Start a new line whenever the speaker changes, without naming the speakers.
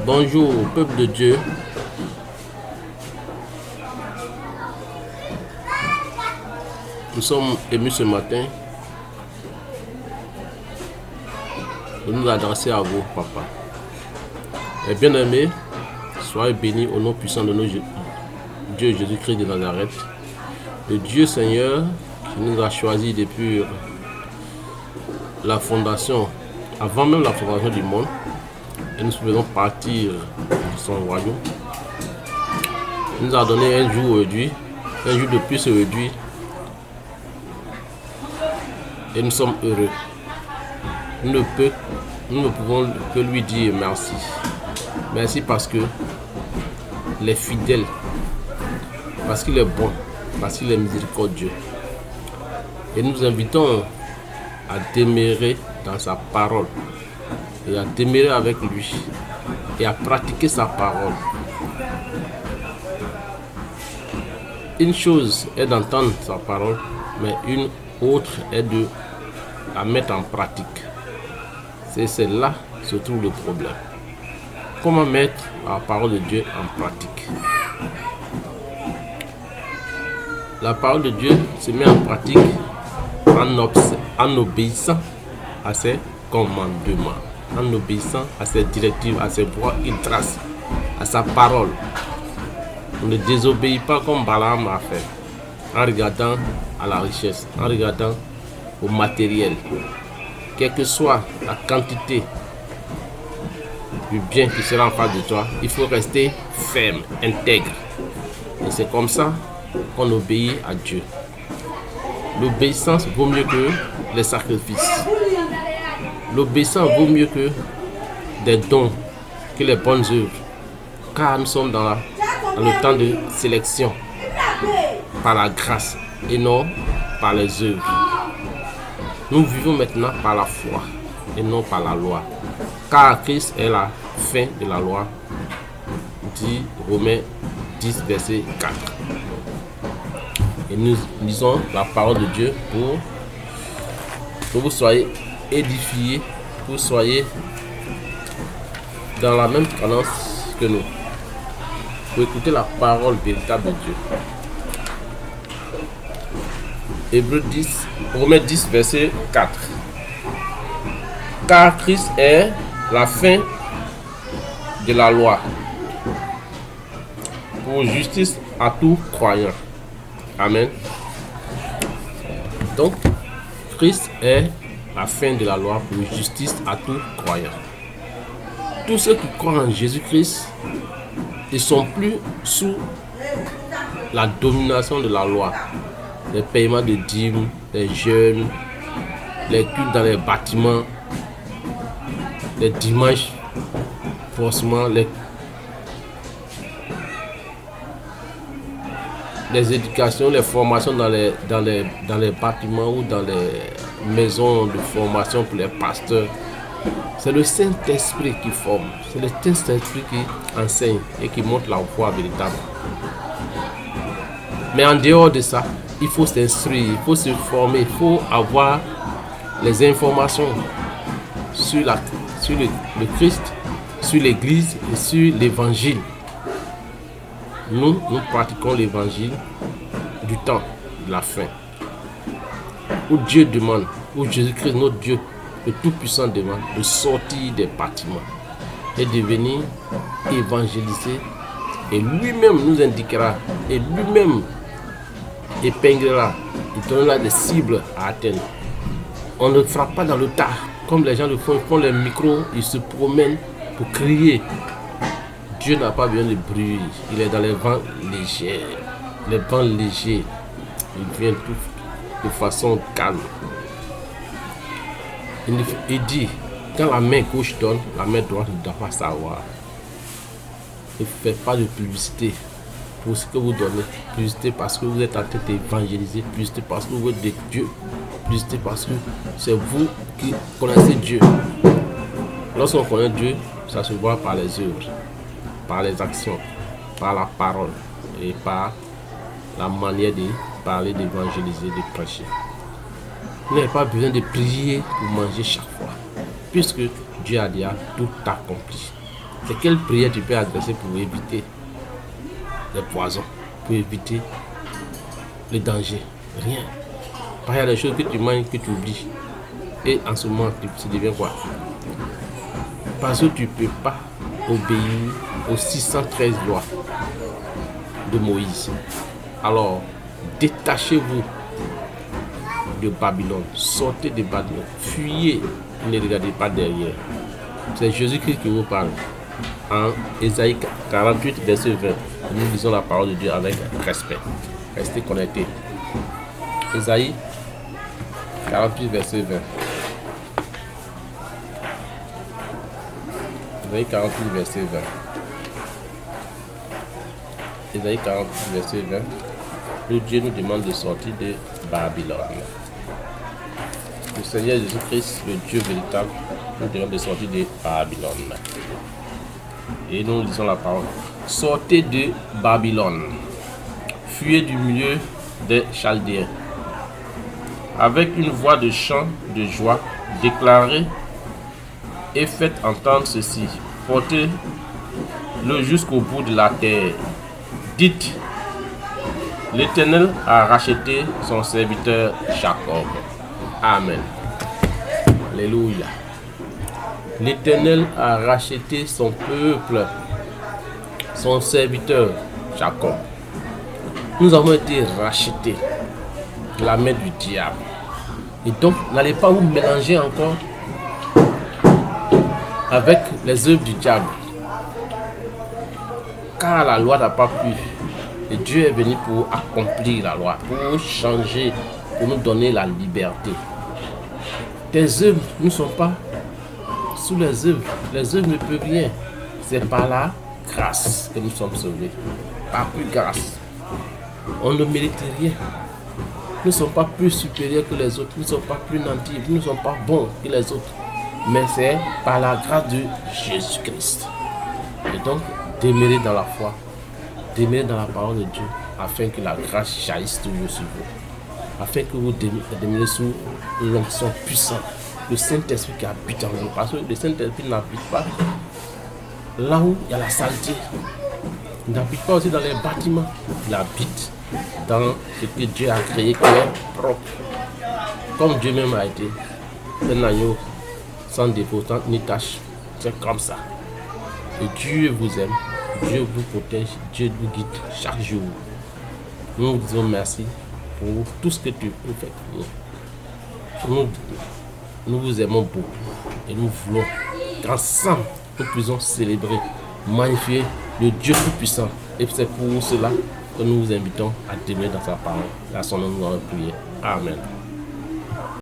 Bonjour, peuple de Dieu. Nous sommes émus ce matin de nous adresser à vous, Papa. Et bien-aimés, soyez bénis au nom puissant de notre Dieu Jésus-Christ de Nazareth, le Dieu Seigneur qui nous a choisis depuis la fondation, avant même la fondation du monde, et nous faisons partir de son royaume. Il nous a donné un jour aujourd'hui, un jour de plus aujourd'hui, et nous sommes heureux. Nous ne pouvons que lui dire merci. Merci parce que il est fidèle, parce qu'il est bon, parce qu'il est miséricordieux. Et nous invitons à demeurer dans sa parole et à demeurer avec lui et à pratiquer sa parole. Une chose est d'entendre sa parole, mais une autre est de la mettre en pratique. C'est là que se trouve le problème. Comment mettre la parole de Dieu en pratique? La parole de Dieu se met en pratique en obéissant à ses commandements, en obéissant à ses directives, à ses voies qu'il trace, à sa parole. On ne désobéit pas comme Balaam a fait, en regardant à la richesse, en regardant au matériel. Quelle que soit la quantité du bien qui sera en face de toi, il faut rester ferme, intègre. Et c'est comme ça qu'on obéit à Dieu. L'obéissance vaut mieux que les sacrifices. L'obéissance vaut mieux que des dons, que les bonnes œuvres. Car nous sommes dans le temps de sélection par la grâce et non par les œuvres. Nous vivons maintenant par la foi et non par la loi. Car Christ est la fin de la loi, dit Romains 10, verset 4. Et nous lisons la parole de Dieu pour que vous soyez édifiés, que vous soyez dans la même cadence que nous, pour écouter la parole véritable de Dieu. Hébreux 10, Romains 10, verset 4. Car Christ est la fin de la loi, pour justice à tout croyant. Amen. Donc, Christ est la fin de la loi pour justice à tout croyant. Tous ceux qui croient en Jésus-Christ ne sont plus sous la domination de la loi. Les paiements de dîmes, les jeûnes, les cultes dans les bâtiments, les dimanches, forcément les éducations, les formations dans les bâtiments ou dans les maisons de formation pour les pasteurs. C'est le Saint-Esprit qui forme, c'est le Saint-Esprit qui enseigne et qui montre la voie véritable. Mais en dehors de ça, il faut s'instruire, il faut se former, il faut avoir les informations sur le Christ, sur l'Église et sur l'Évangile. Nous pratiquons l'Évangile du temps de la fin, où Dieu demande, où Jésus-Christ, notre Dieu, le Tout-Puissant demande de sortir des bâtiments et de venir évangéliser. Et lui-même nous indiquera, et lui-même épinglera, il donnera des cibles à atteindre. On ne frappe pas dans le tas, comme les gens le font, ils font les micros, ils se promènent pour crier. Dieu n'a pas besoin de bruit, il est dans les vents légers. Les vents légers, ils viennent de façon calme. Il dit, quand la main gauche donne, la main droite ne doit pas savoir. Ne faites pas de publicité pour ce que vous donnez. Publicité parce que vous êtes en train d'évangéliser. Publicité parce que vous êtes de Dieu. Publicité parce que c'est vous qui connaissez Dieu. Lorsqu'on connaît Dieu, ça se voit par les œuvres, par les actions, par la parole et par la manière de parler, d'évangéliser, de prêcher. Vous n'avez pas besoin de prier pour manger chaque fois, puisque Dieu a déjà tout accompli. C'est quelle prière tu peux adresser pour éviter les poisons, pour éviter les dangers? Rien. Parce qu'il y a des choses que tu manges, que tu oublies. Et en ce moment, tu deviens quoi? Parce que tu ne peux pas obéir aux 613 lois de Moïse. Alors, détachez-vous de Babylone. Sortez de Babylone. Fuyez. Ne regardez pas derrière. C'est Jésus-Christ qui vous parle. En Ésaïe 48, verset 20. Nous lisons la parole de Dieu avec respect. Restez connectés. Ésaïe 48, verset 20. Ésaïe 48, verset 20. Ésaïe 48, verset 20. Le Dieu nous demande de sortir de Babylone. Le Seigneur Jésus-Christ, le Dieu véritable, nous demande de sortir de Babylone. Et nous lisons la parole. Sortez de Babylone. Fuyez du milieu des Chaldéens. Avec une voix de chant de joie, déclarez et faites entendre ceci. Portez-le jusqu'au bout de la terre. Dites, l'Éternel a racheté son serviteur Jacob. Amen. Alléluia. L'Éternel a racheté son peuple, son serviteur Jacob. Nous avons été rachetés de la main du diable. Et donc, n'allez pas vous mélanger encore avec les œuvres du diable. Car la loi n'a pas plu. Et Dieu est venu pour accomplir la loi, pour changer, pour nous donner la liberté. Tes œuvres ne sont pas sous les œuvres. Les œuvres ne peuvent rien. C'est par la grâce que nous sommes sauvés. Par plus grâce. On ne mérite rien. Nous ne sommes pas plus supérieurs que les autres. Nous ne sommes pas plus nantis. Nous ne sommes pas bons que les autres. Mais c'est par la grâce de Jésus-Christ. Et donc, demeurer dans la foi. Demeurer dans la parole de Dieu. Afin que la grâce jaillisse toujours sur vous. Afin que vous demeurez sous l'onction puissante. Le Saint-Esprit qui habite en vous. Parce que le Saint-Esprit n'habite pas là où il y a la saleté. Il n'habite pas aussi dans les bâtiments. Il habite dans ce que Dieu a créé qui est propre. Comme Dieu même a été un agneau sans défaut, ni tâche. C'est comme ça. Et Dieu vous aime. Dieu vous protège. Dieu vous guide chaque jour. Nous vous disons merci pour tout ce que tu fais pour nous. Nous vous aimons beaucoup et nous voulons qu'ensemble nous puissions célébrer, magnifier le Dieu tout-puissant. Et c'est pour cela que nous vous invitons à demeurer dans sa parole. À son nom, nous allons prier. Amen.